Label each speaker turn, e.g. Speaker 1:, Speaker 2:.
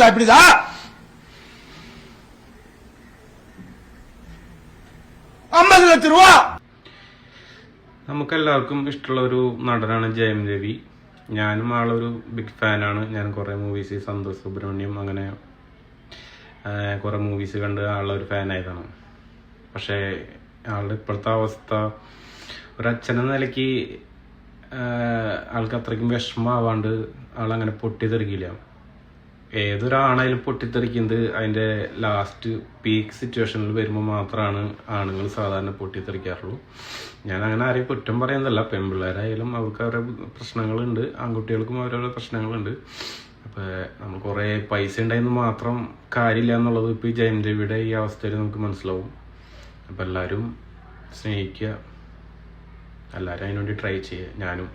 Speaker 1: கொடுப்பீங்களா இப்படிதான்? ₹50 ലക്ഷം.
Speaker 2: നമുക്കെല്ലാവർക്കും ഇഷ്ടമുള്ള ഒരു നടനാണ് ജയം രവി. ഞാനും ആളൊരു ബിഗ് ഫാനാണ്. ഞാൻ കുറേ മൂവീസ്, സന്തോഷ് സുബ്രഹ്മണ്യം, അങ്ങനെ കുറേ മൂവീസ് കണ്ട് ആളൊരു ഫാനായതാണ്. പക്ഷേ ആളുടെ ഇപ്പോഴത്തെ അവസ്ഥ, ഒരച്ഛനെന്ന നിലയ്ക്ക് ആൾക്ക് അത്രയ്ക്കും വിഷമമാവാണ്ട് ആളങ്ങനെ പൊട്ടിത്തെറിക്കില്ല. ഏതൊരാണായാലും പൊട്ടിത്തെറിക്കുന്നത് അതിൻ്റെ ലാസ്റ്റ് പീക്ക് സിറ്റുവേഷനിൽ വരുമ്പോൾ മാത്രമാണ് ആണുങ്ങൾ സാധാരണ പൊട്ടിത്തെറിക്കാറുള്ളൂ. ഞാൻ അങ്ങനെ ആരെയും കുറ്റം പറയുന്നതല്ല. പെൺപിള്ളേരായാലും അവർക്ക് അവരുടെ പ്രശ്നങ്ങളുണ്ട്, ആൺകുട്ടികൾക്കും അവരവരുടെ പ്രശ്നങ്ങളുണ്ട്. അപ്പോൾ നമ്മൾ കുറേ പൈസ ഉണ്ടായെന്ന് മാത്രം കാര്യമില്ല എന്നുള്ളത് ഇപ്പോൾ ഈ ജയം രവിയുടെ ഈ അവസ്ഥയിൽ നമുക്ക് മനസ്സിലാവും. അപ്പോൾ എല്ലാവരും സ്നേഹിക്കുക, എല്ലാവരും അതിനുവേണ്ടി ട്രൈ ചെയ്യുക. ഞാനും